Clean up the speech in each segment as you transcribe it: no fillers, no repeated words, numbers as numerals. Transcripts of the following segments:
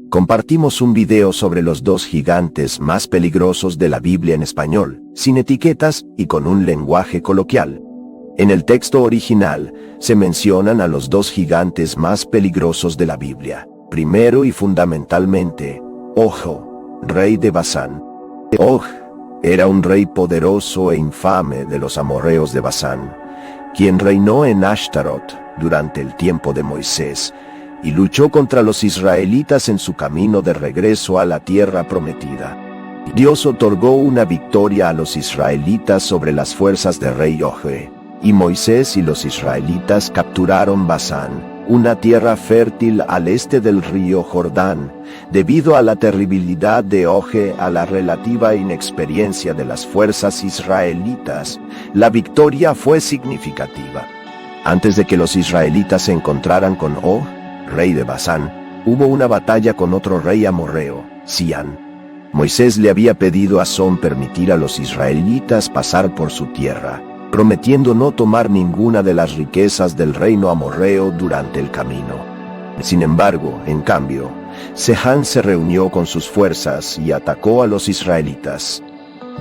Compartimos un video sobre los dos gigantes más peligrosos de la Biblia en español, sin etiquetas y con un lenguaje coloquial. En el texto original, se mencionan a los dos gigantes más peligrosos de la Biblia. Primero y fundamentalmente, Og, rey de Basán. Og era un rey poderoso e infame de los amorreos de Basán, quien reinó en Ashtarot durante el tiempo de Moisés, y luchó contra los israelitas en su camino de regreso a la tierra prometida. Dios otorgó una victoria a los israelitas sobre las fuerzas del rey Og, y Moisés y los israelitas capturaron Basán, una tierra fértil al este del río Jordán. Debido a la terribilidad de Og, a la relativa inexperiencia de las fuerzas israelitas, la victoria fue significativa. Antes de que los israelitas se encontraran con Og, rey de Basán, hubo una batalla con otro rey amorreo, Sián. Moisés le había pedido a Son permitir a los israelitas pasar por su tierra, prometiendo no tomar ninguna de las riquezas del reino amorreo durante el camino. Sin embargo, en cambio, Sehán se reunió con sus fuerzas y atacó a los israelitas.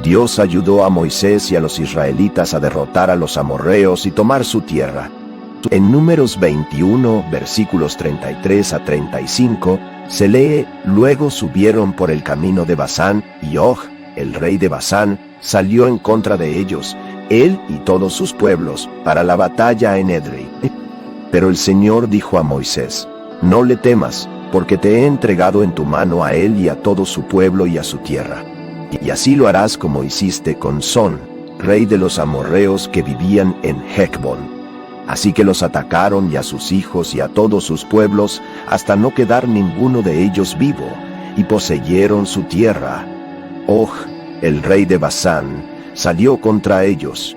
Dios ayudó a Moisés y a los israelitas a derrotar a los amorreos y tomar su tierra. En Números 21, versículos 33 a 35, se lee: luego subieron por el camino de Basán, y Og, el rey de Basán, salió en contra de ellos, él y todos sus pueblos, para la batalla en Edrei. Pero el Señor dijo a Moisés: no le temas, porque te he entregado en tu mano a él y a todo su pueblo y a su tierra. Y así lo harás como hiciste con Son, rey de los amorreos que vivían en Hecbón. Así que los atacaron y a sus hijos y a todos sus pueblos, hasta no quedar ninguno de ellos vivo, y poseyeron su tierra. Og, el rey de Basán, salió contra ellos.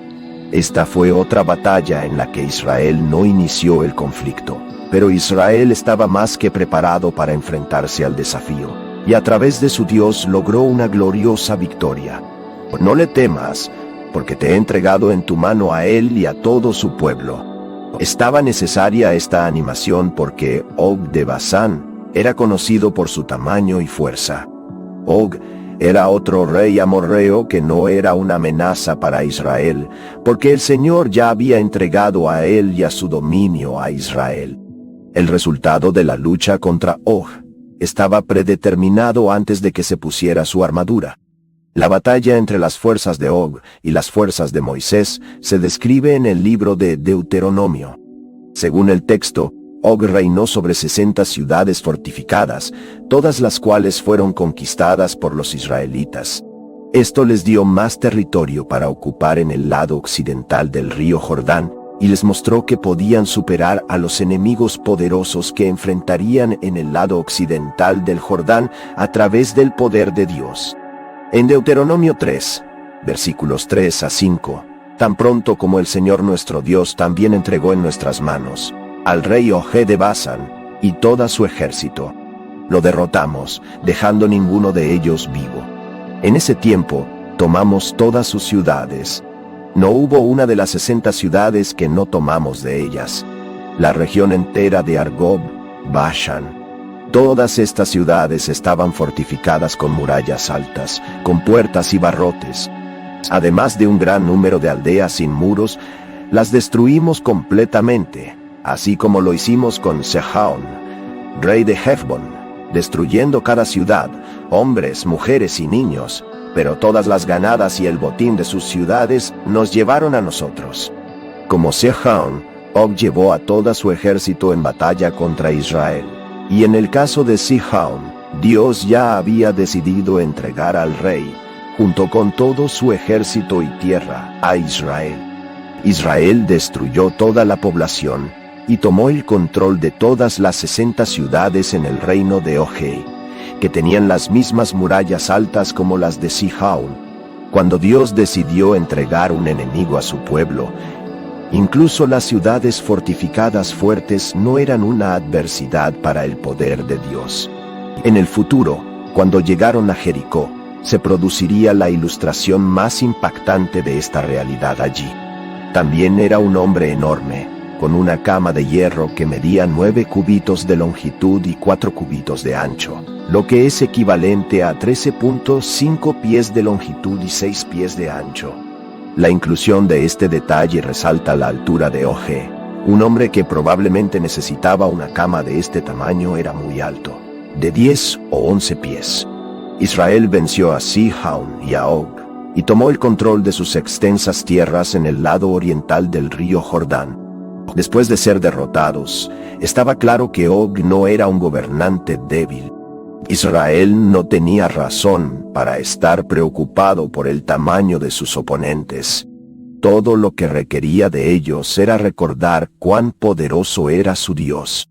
Esta fue otra batalla en la que Israel no inició el conflicto, pero Israel estaba más que preparado para enfrentarse al desafío, y a través de su Dios logró una gloriosa victoria. No le temas, porque te he entregado en tu mano a él y a todo su pueblo. Estaba necesaria esta animación porque Og de Basán era conocido por su tamaño y fuerza. Og era otro rey amorreo que no era una amenaza para Israel, porque el Señor ya había entregado a él y a su dominio a Israel. El resultado de la lucha contra Og estaba predeterminado antes de que se pusiera su armadura. La batalla entre las fuerzas de Og y las fuerzas de Moisés se describe en el libro de Deuteronomio. Según el texto, Og reinó sobre 60 ciudades fortificadas, todas las cuales fueron conquistadas por los israelitas. Esto les dio más territorio para ocupar en el lado occidental del río Jordán, y les mostró que podían superar a los enemigos poderosos que enfrentarían en el lado occidental del Jordán a través del poder de Dios. En Deuteronomio 3, versículos 3 a 5, tan pronto como el Señor nuestro Dios también entregó en nuestras manos al rey Og de Basán y todo su ejército, lo derrotamos, dejando ninguno de ellos vivo. En ese tiempo, tomamos todas sus ciudades. No hubo una de las 60 ciudades que no tomamos de ellas. La región entera de Argob, Bashan. Todas estas ciudades estaban fortificadas con murallas altas, con puertas y barrotes. Además de un gran número de aldeas sin muros, las destruimos completamente, así como lo hicimos con Sehón, rey de Hecbón, destruyendo cada ciudad, hombres, mujeres y niños, pero todas las ganadas y el botín de sus ciudades nos llevaron a nosotros. Como Sehón, Og llevó a todo su ejército en batalla contra Israel. Y en el caso de Sihón, Dios ya había decidido entregar al rey, junto con todo su ejército y tierra, a Israel. Israel destruyó toda la población y tomó el control de todas las 60 ciudades en el reino de Og, que tenían las mismas murallas altas como las de Sihón. Cuando Dios decidió entregar un enemigo a su pueblo, incluso las ciudades fortificadas fuertes no eran una adversidad para el poder de Dios. En el futuro, cuando llegaron a Jericó, se produciría la ilustración más impactante de esta realidad allí. También era un hombre enorme, con una cama de hierro que medía 9 cúbitos de longitud y 4 cúbitos de ancho, lo que es equivalente a 13.5 pies de longitud y 6 pies de ancho. La inclusión de este detalle resalta la altura de Og. Un hombre que probablemente necesitaba una cama de este tamaño era muy alto, de 10 o 11 pies. Israel venció a Sihón y a Og, y tomó el control de sus extensas tierras en el lado oriental del río Jordán. Después de ser derrotados, estaba claro que Og no era un gobernante débil. Israel no tenía razón para estar preocupado por el tamaño de sus oponentes. Todo lo que requería de ellos era recordar cuán poderoso era su Dios.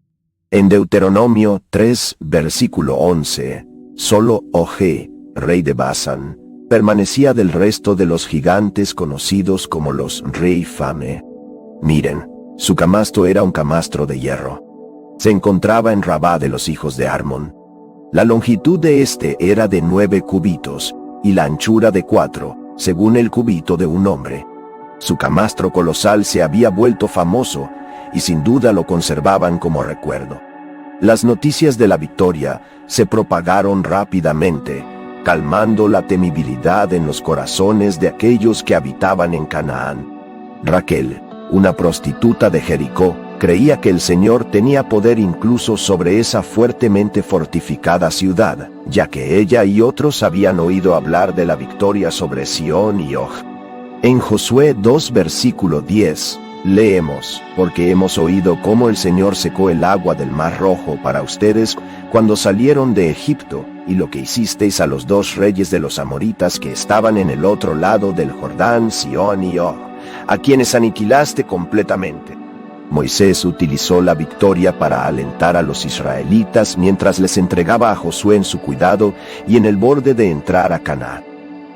En Deuteronomio 3, versículo 11, solo Og, rey de Basán, permanecía del resto de los gigantes conocidos como los Rephame. Miren, su camastro era un camastro de hierro. Se encontraba en Rabá de los hijos de Armón. La longitud de este era de 9 cúbitos, y la anchura de 4, según el cúbito de un hombre. Su camastro colosal se había vuelto famoso, y sin duda lo conservaban como recuerdo. Las noticias de la victoria se propagaron rápidamente, calmando la temibilidad en los corazones de aquellos que habitaban en Canaán. Raquel, una prostituta de Jericó, creía que el Señor tenía poder incluso sobre esa fuertemente fortificada ciudad, ya que ella y otros habían oído hablar de la victoria sobre Sión y Og. En Josué 2 versículo 10, leemos, porque hemos oído cómo el Señor secó el agua del Mar Rojo para ustedes cuando salieron de Egipto, y lo que hicisteis a los 2 reyes de los amoritas que estaban en el otro lado del Jordán, Sión y Og, a quienes aniquilaste completamente. Moisés utilizó la victoria para alentar a los israelitas mientras les entregaba a Josué en su cuidado y en el borde de entrar a Canaán.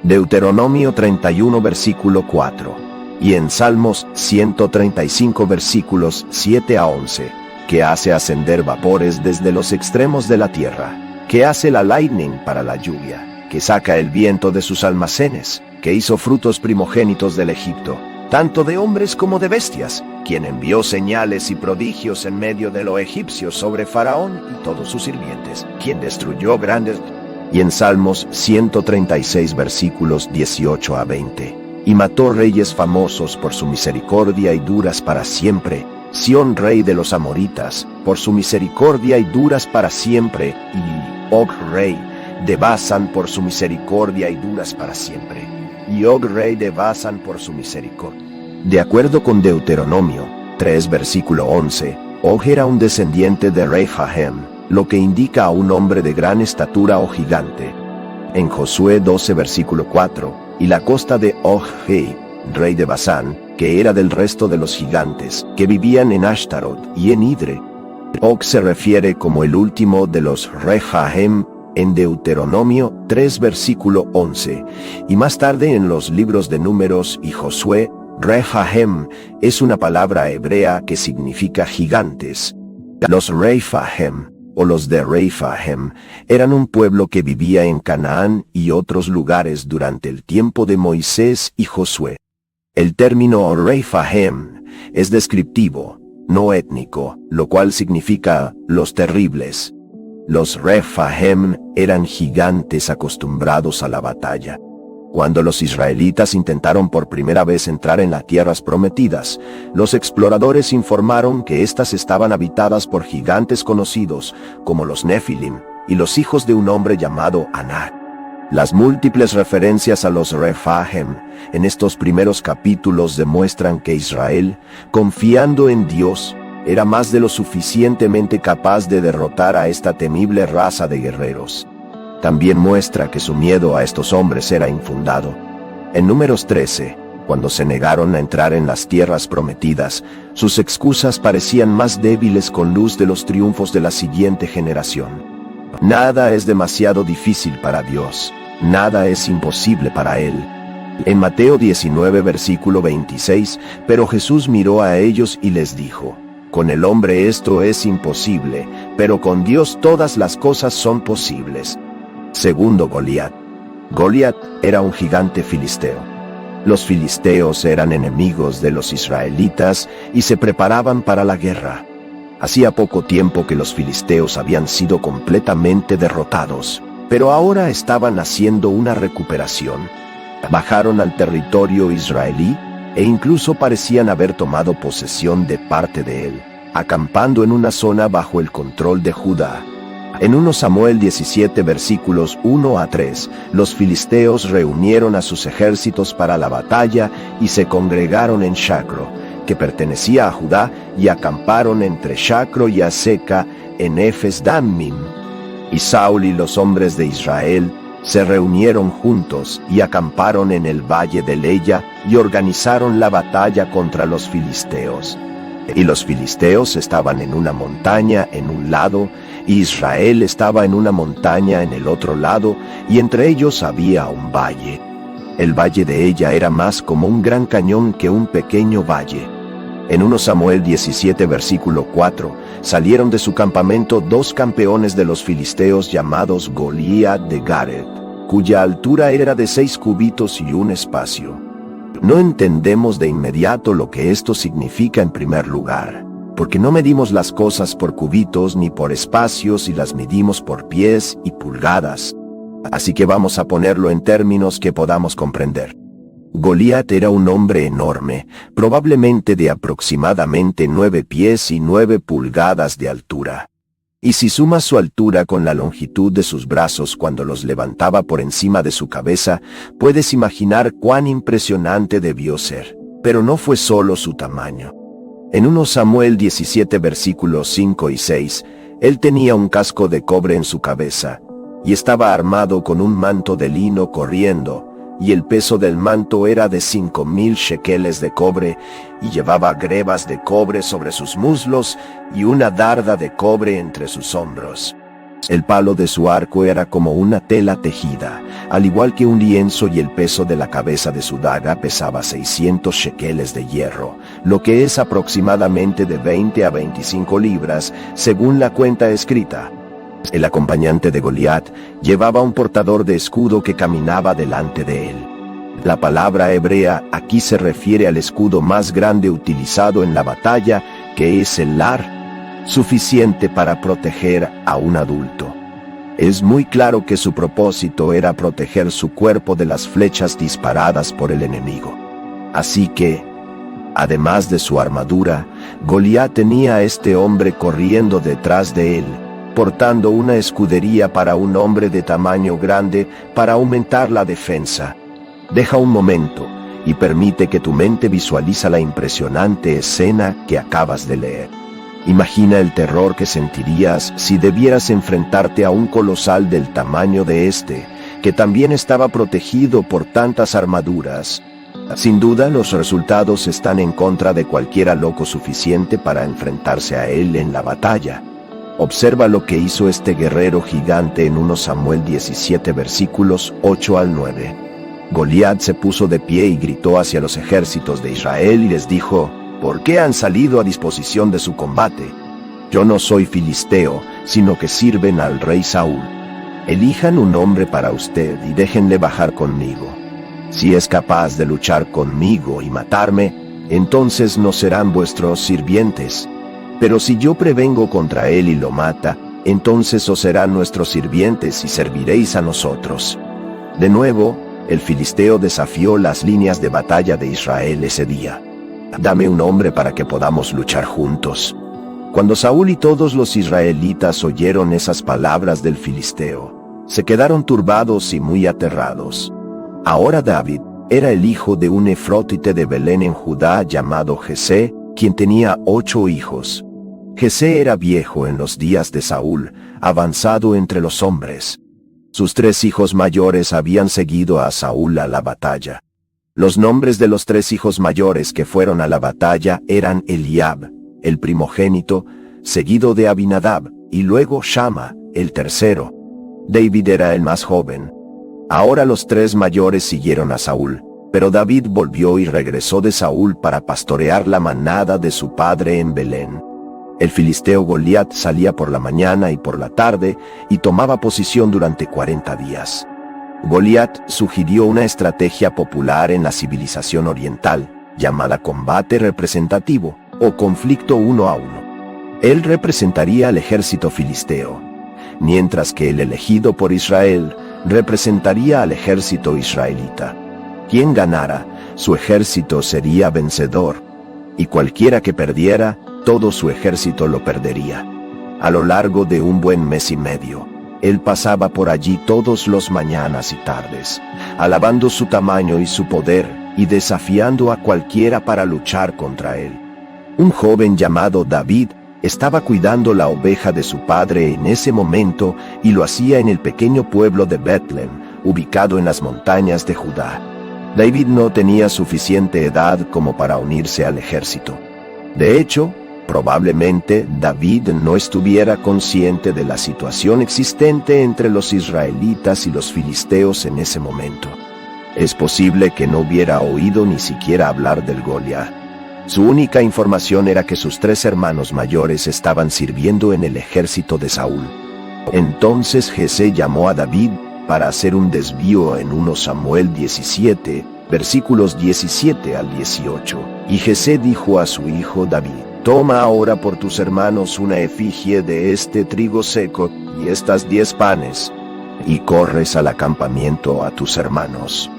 Deuteronomio 31 versículo 4, y en Salmos 135 versículos 7 a 11, que hace ascender vapores desde los extremos de la tierra, que hace la lightning para la lluvia, que saca el viento de sus almacenes, que hizo frutos primogénitos del Egipto, tanto de hombres como de bestias, quien envió señales y prodigios en medio de los egipcios sobre Faraón y todos sus sirvientes, quien destruyó grandes... Y en Salmos 136 versículos 18 a 20, y mató reyes famosos por su misericordia y duras para siempre, Sión rey de los amoritas, por su misericordia y duras para siempre, y Og rey de Basán por su misericordia y duras para siempre, y Og rey de Basán por su misericordia. De acuerdo con Deuteronomio 3 versículo 11, Og era un descendiente de Rehaim, lo que indica a un hombre de gran estatura o gigante. En Josué 12 versículo 4, y la costa de Og, rey de Basán, que era del resto de los gigantes, que vivían en Ashtarot y en Idre. Og se refiere como el último de los Rehaim en Deuteronomio 3 versículo 11, y más tarde en los libros de Números y Josué. Rehaim es una palabra hebrea que significa gigantes. Los Rephaim, o los de Rephaim, eran un pueblo que vivía en Canaán y otros lugares durante el tiempo de Moisés y Josué. El término Rephaim es descriptivo, no étnico, lo cual significa los terribles. Los Rephaim eran gigantes acostumbrados a la batalla. Cuando los israelitas intentaron por primera vez entrar en las tierras prometidas, los exploradores informaron que éstas estaban habitadas por gigantes conocidos como los Nefilim y los hijos de un hombre llamado Anak. Las múltiples referencias a los Rephaim en estos primeros capítulos demuestran que Israel, confiando en Dios, era más de lo suficientemente capaz de derrotar a esta temible raza de guerreros. También muestra que su miedo a estos hombres era infundado. En Números 13, cuando se negaron a entrar en las tierras prometidas, sus excusas parecían más débiles con luz de los triunfos de la siguiente generación. Nada es demasiado difícil para Dios, nada es imposible para Él. En Mateo 19 versículo 26, pero Jesús miró a ellos y les dijo, con el hombre esto es imposible, pero con Dios todas las cosas son posibles. Segundo Goliat. Goliat era un gigante filisteo. Los filisteos eran enemigos de los israelitas y se preparaban para la guerra. Hacía poco tiempo que los filisteos habían sido completamente derrotados, pero ahora estaban haciendo una recuperación. Bajaron al territorio israelí e incluso parecían haber tomado posesión de parte de él, acampando en una zona bajo el control de Judá. En 1 Samuel 17 versículos 1 a 3, los filisteos reunieron a sus ejércitos para la batalla y se congregaron en Shacro, que pertenecía a Judá, y acamparon entre Shacro y Azeca en Efes Dammim. Y Saúl y los hombres de Israel se reunieron juntos y acamparon en el valle de Leya y organizaron la batalla contra los filisteos. Y los filisteos estaban en una montaña en un lado, y Israel estaba en una montaña en el otro lado, y entre ellos había un valle. El valle de ella era más como un gran cañón que un pequeño valle. En 1 Samuel 17 versículo 4, salieron de su campamento 2 campeones de los filisteos llamados Goliat de Garet, cuya altura era de 6 cubitos y 1 espacio. No entendemos de inmediato lo que esto significa en primer lugar, porque no medimos las cosas por cubitos ni por espacios y las medimos por pies y pulgadas. Así que vamos a ponerlo en términos que podamos comprender. Goliat era un hombre enorme, probablemente de aproximadamente 9 pies y 9 pulgadas de altura. Y si sumas su altura con la longitud de sus brazos cuando los levantaba por encima de su cabeza, puedes imaginar cuán impresionante debió ser. Pero no fue solo su tamaño. En 1 Samuel 17 versículos 5 y 6, él tenía un casco de cobre en su cabeza, y estaba armado con un manto de lino corriendo, y el peso del manto era de 5,000 shekeles de cobre, y llevaba grebas de cobre sobre sus muslos y una darda de cobre entre sus hombros. El palo de su arco era como una tela tejida, al igual que un lienzo, y el peso de la cabeza de su daga pesaba 600 shekeles de hierro, lo que es aproximadamente de 20 a 25 libras, según la cuenta escrita. El acompañante de Goliat llevaba un portador de escudo que caminaba delante de él. La palabra hebrea aquí se refiere al escudo más grande utilizado en la batalla, que es el lar, suficiente para proteger a un adulto. Es muy claro que su propósito era proteger su cuerpo de las flechas disparadas por el enemigo. Así que, además de su armadura, Goliat tenía a este hombre corriendo detrás de él, portando una escudería para un hombre de tamaño grande para aumentar la defensa. Deja un momento y permite que tu mente visualiza la impresionante escena que acabas de leer. Imagina el terror que sentirías si debieras enfrentarte a un colosal del tamaño de este, que también estaba protegido por tantas armaduras. Sin duda, los resultados están en contra de cualquiera loco suficiente para enfrentarse a él en la batalla. Observa lo que hizo este guerrero gigante en 1 Samuel 17 versículos 8 al 9. Goliat se puso de pie y gritó hacia los ejércitos de Israel y les dijo: ¿Por qué han salido a disposición de su combate? Yo no soy filisteo, sino que sirven al rey Saúl. Elijan un hombre para usted y déjenle bajar conmigo. Si es capaz de luchar conmigo y matarme, entonces no serán vuestros sirvientes. Pero si yo prevengo contra él y lo mata, entonces os serán nuestros sirvientes y serviréis a nosotros. De nuevo, el filisteo desafió las líneas de batalla de Israel ese día. Dame un hombre para que podamos luchar juntos. Cuando Saúl y todos los israelitas oyeron esas palabras del filisteo, se quedaron turbados y muy aterrados. Ahora David era el hijo de un efrótite de Belén en Judá llamado Jesé, quien tenía 8 hijos. Jesé era viejo en los días de Saúl, avanzado entre los hombres. Sus 3 hijos mayores habían seguido a Saúl a la batalla. Los nombres de los 3 hijos mayores que fueron a la batalla eran Eliab, el primogénito, seguido de Abinadab, y luego Shama, el tercero. David era el más joven. Ahora los 3 mayores siguieron a Saúl, pero David volvió y regresó de Saúl para pastorear la manada de su padre en Belén. El filisteo Goliat salía por la mañana y por la tarde y tomaba posición durante 40 días. Goliat sugirió una estrategia popular en la civilización oriental, llamada combate representativo o conflicto 1 a 1. Él representaría al ejército filisteo, mientras que el elegido por Israel representaría al ejército israelita. Quien ganara, su ejército sería vencedor, y cualquiera que perdiera, todo su ejército lo perdería. A lo largo de un buen mes y medio, él pasaba por allí todos los mañanas y tardes, alabando su tamaño y su poder, y desafiando a cualquiera para luchar contra él. Un joven llamado David estaba cuidando la oveja de su padre en ese momento, y lo hacía en el pequeño pueblo de Betlem, ubicado en las montañas de Judá. David no tenía suficiente edad como para unirse al ejército. De hecho, probablemente David no estuviera consciente de la situación existente entre los israelitas y los filisteos en ese momento. Es posible que no hubiera oído ni siquiera hablar del Goliat. Su única información era que sus 3 hermanos mayores estaban sirviendo en el ejército de Saúl. Entonces Jesé llamó a David para hacer un desvío en 1 Samuel 17, versículos 17 al 18. Y Jesé dijo a su hijo David: «Toma ahora por tus hermanos una efigie de este trigo seco y estas 10 panes, y corres al acampamiento a tus hermanos.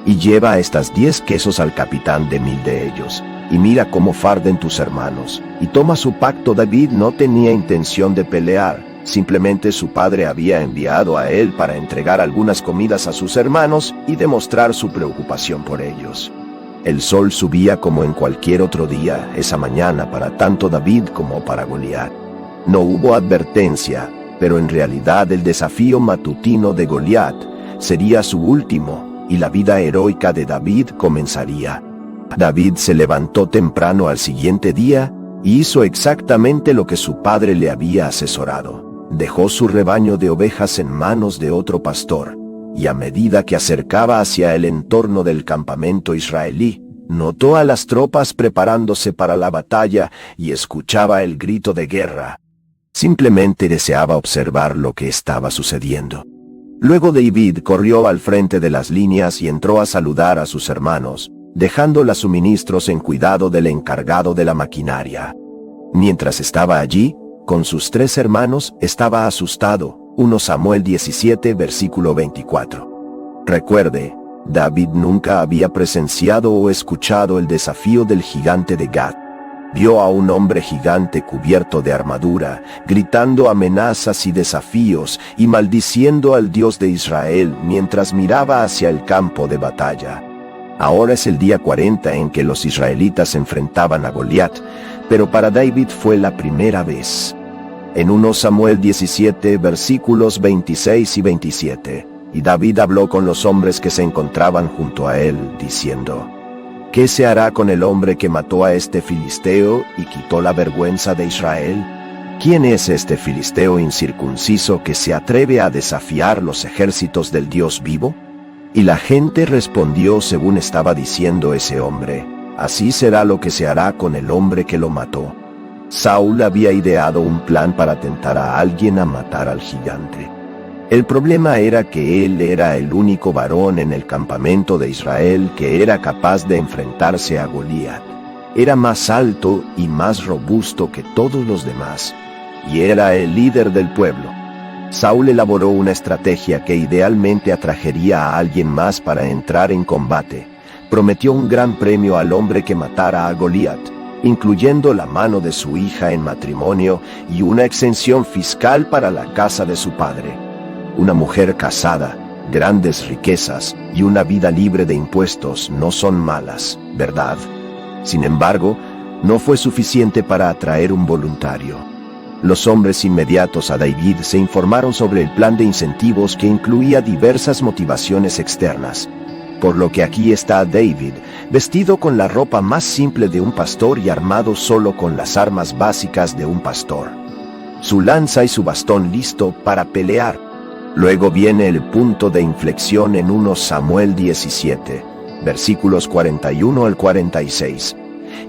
Y lleva estas 10 quesos al capitán de 1000 de ellos, y mira cómo farden tus hermanos, y toma su pacto». David no tenía intención de pelear, simplemente su padre había enviado a él para entregar algunas comidas a sus hermanos y demostrar su preocupación por ellos. El sol subía como en cualquier otro día esa mañana para tanto David como para Goliat. No hubo advertencia, pero en realidad el desafío matutino de Goliat sería su último, y la vida heroica de David comenzaría. David se levantó temprano al siguiente día y hizo exactamente lo que su padre le había asesorado. Dejó su rebaño de ovejas en manos de otro pastor, y a medida que acercaba hacia el entorno del campamento israelí, notó a las tropas preparándose para la batalla y escuchaba el grito de guerra. Simplemente deseaba observar lo que estaba sucediendo. Luego David corrió al frente de las líneas y entró a saludar a sus hermanos, dejando los suministros en cuidado del encargado de la maquinaria. Mientras estaba allí, con sus 3 hermanos, estaba asustado. 1 Samuel 17, versículo 24. Recuerde, David nunca había presenciado o escuchado el desafío del gigante de Gat. Vio a un hombre gigante cubierto de armadura, gritando amenazas y desafíos y maldiciendo al Dios de Israel mientras miraba hacia el campo de batalla. Ahora es el día 40 en que los israelitas se enfrentaban a Goliat, pero para David fue la primera vez. En 1 Samuel 17, versículos 26 y 27, y David habló con los hombres que se encontraban junto a él, diciendo: ¿Qué se hará con el hombre que mató a este filisteo y quitó la vergüenza de Israel? ¿Quién es este filisteo incircunciso que se atreve a desafiar los ejércitos del Dios vivo? Y la gente respondió según estaba diciendo ese hombre: así será lo que se hará con el hombre que lo mató. Saúl había ideado un plan para tentar a alguien a matar al gigante. El problema era que él era el único varón en el campamento de Israel que era capaz de enfrentarse a Goliat. Era más alto y más robusto que todos los demás, y era el líder del pueblo. Saúl elaboró una estrategia que idealmente atrajería a alguien más para entrar en combate. Prometió un gran premio al hombre que matara a Goliat, incluyendo la mano de su hija en matrimonio y una exención fiscal para la casa de su padre. Una mujer casada, grandes riquezas y una vida libre de impuestos no son malas, ¿verdad? Sin embargo, no fue suficiente para atraer un voluntario. Los hombres inmediatos a David se informaron sobre el plan de incentivos que incluía diversas motivaciones externas, por lo que aquí está David, vestido con la ropa más simple de un pastor y armado solo con las armas básicas de un pastor. Su lanza y su bastón listo para pelear. Luego viene el punto de inflexión en 1 Samuel 17, versículos 41 al 46.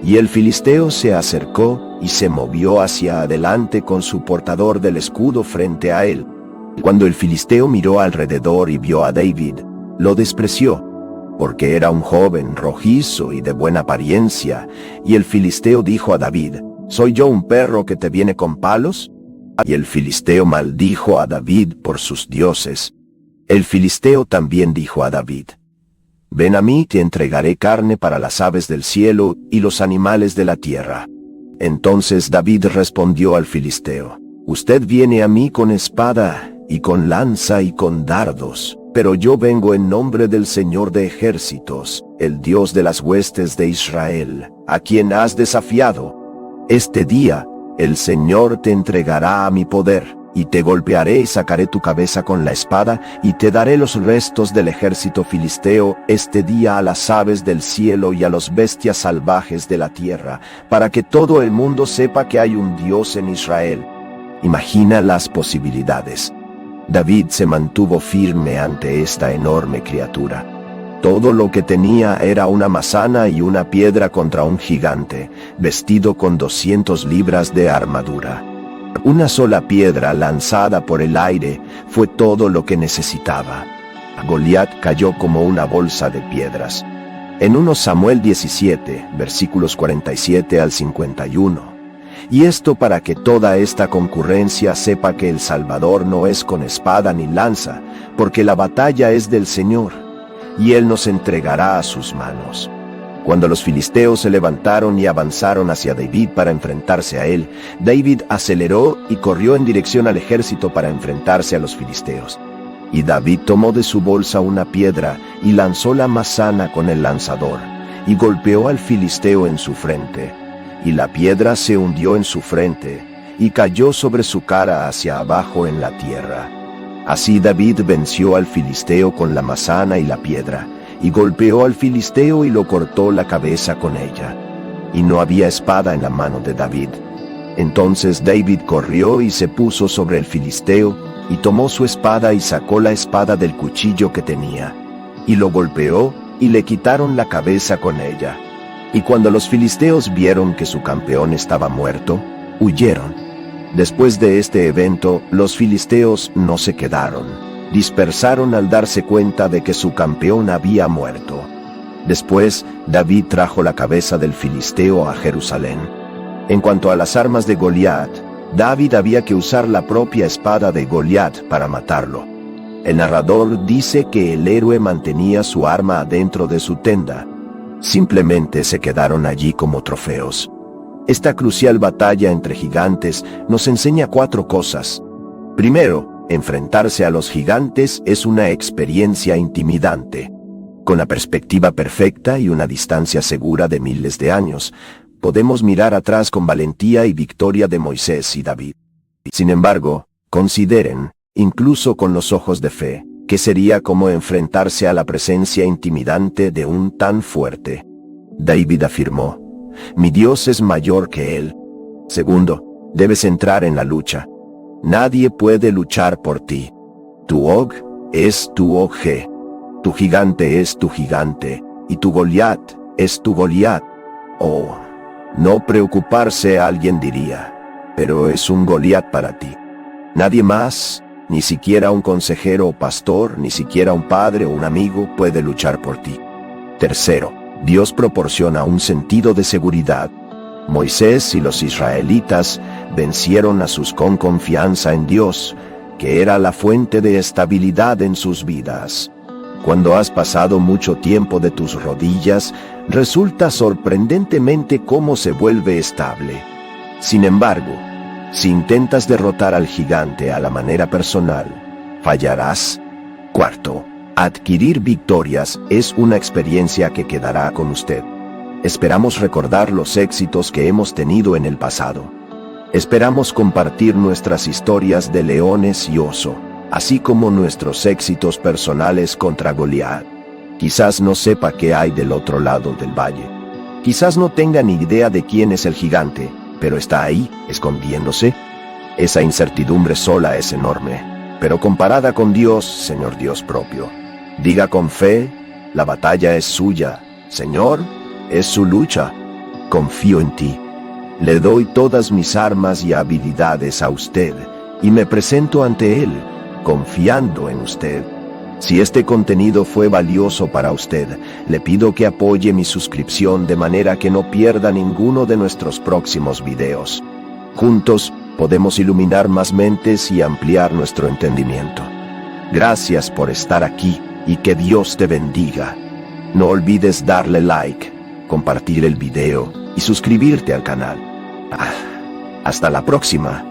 Y el filisteo se acercó y se movió hacia adelante con su portador del escudo frente a él. Cuando el filisteo miró alrededor y vio a David, lo despreció, porque era un joven rojizo y de buena apariencia, y el filisteo dijo a David: ¿Soy yo un perro que te viene con palos? Y el filisteo maldijo a David por sus dioses. El filisteo también dijo a David: Ven a mí, te entregaré carne para las aves del cielo y los animales de la tierra. Entonces David respondió al filisteo: Usted viene a mí con espada, y con lanza y con dardos, pero yo vengo en nombre del Señor de ejércitos, el Dios de las huestes de Israel, a quien has desafiado. Este día, el Señor te entregará a mi poder, y te golpearé y sacaré tu cabeza con la espada, y te daré los restos del ejército filisteo este día a las aves del cielo y a las bestias salvajes de la tierra, para que todo el mundo sepa que hay un Dios en Israel. Imagina las posibilidades. David se mantuvo firme ante esta enorme criatura. Todo lo que tenía era una manzana y una piedra contra un gigante, vestido con 200 libras de armadura. Una sola piedra lanzada por el aire fue todo lo que necesitaba. Goliat cayó como una bolsa de piedras. En 1 Samuel 17, versículos 47 al 51. Y esto para que toda esta concurrencia sepa que el Salvador no es con espada ni lanza, porque la batalla es del Señor, y Él nos entregará a sus manos. Cuando los filisteos se levantaron y avanzaron hacia David para enfrentarse a él, David aceleró y corrió en dirección al ejército para enfrentarse a los filisteos. Y David tomó de su bolsa una piedra y lanzó la manzana con el lanzador, y golpeó al filisteo en su frente. Y la piedra se hundió en su frente, y cayó sobre su cara hacia abajo en la tierra. Así David venció al filisteo con la manzana y la piedra, y golpeó al filisteo y lo cortó la cabeza con ella. Y no había espada en la mano de David. Entonces David corrió y se puso sobre el filisteo, y tomó su espada y sacó la espada del cuchillo que tenía, y lo golpeó, y le quitaron la cabeza con ella. Y cuando los filisteos vieron que su campeón estaba muerto, huyeron. Después de este evento, los filisteos no se quedaron. Dispersaron al darse cuenta de que su campeón había muerto. Después, David trajo la cabeza del filisteo a Jerusalén. En cuanto a las armas de Goliat, David había que usar la propia espada de Goliat para matarlo. El narrador dice que el héroe mantenía su arma adentro de su tenda. Simplemente se quedaron allí como trofeos. Esta crucial batalla entre gigantes nos enseña 4 cosas. Primero, enfrentarse a los gigantes es una experiencia intimidante. Con la perspectiva perfecta y una distancia segura de miles de años, podemos mirar atrás con valentía y victoria de Moisés y David. Sin embargo, consideren, incluso con los ojos de fe, que sería como enfrentarse a la presencia intimidante de un tan fuerte. David afirmó: mi Dios es mayor que él. Segundo, debes entrar en la lucha. Nadie puede luchar por ti. Tu Og es tu Og. Tu gigante es tu gigante, y tu Goliat es tu Goliat. Oh, no preocuparse, alguien diría, pero es un Goliat para ti. Nadie más, ni siquiera un consejero o pastor, ni siquiera un padre o un amigo puede luchar por ti. Tercero, Dios proporciona un sentido de seguridad. Moisés y los israelitas vencieron a sus con confianza en Dios, que era la fuente de estabilidad en sus vidas. Cuando has pasado mucho tiempo de tus rodillas, resulta sorprendentemente cómo se vuelve estable. Sin embargo, si intentas derrotar al gigante a la manera personal, fallarás. Cuarto, adquirir victorias es una experiencia que quedará con usted. Esperamos recordar los éxitos que hemos tenido en el pasado. Esperamos compartir nuestras historias de leones y oso, así como nuestros éxitos personales contra Goliat. Quizás no sepa qué hay del otro lado del valle. Quizás no tenga ni idea de quién es el gigante, pero está ahí, escondiéndose. Esa incertidumbre sola es enorme, pero comparada con Dios, Señor Dios propio. Diga con fe: la batalla es suya, Señor, es su lucha. Confío en ti. Le doy todas mis armas y habilidades a usted, y me presento ante Él, confiando en usted. Si este contenido fue valioso para usted, le pido que apoye mi suscripción de manera que no pierda ninguno de nuestros próximos videos. Juntos, podemos iluminar más mentes y ampliar nuestro entendimiento. Gracias por estar aquí y que Dios te bendiga. No olvides darle like, compartir el video y suscribirte al canal. Hasta la próxima.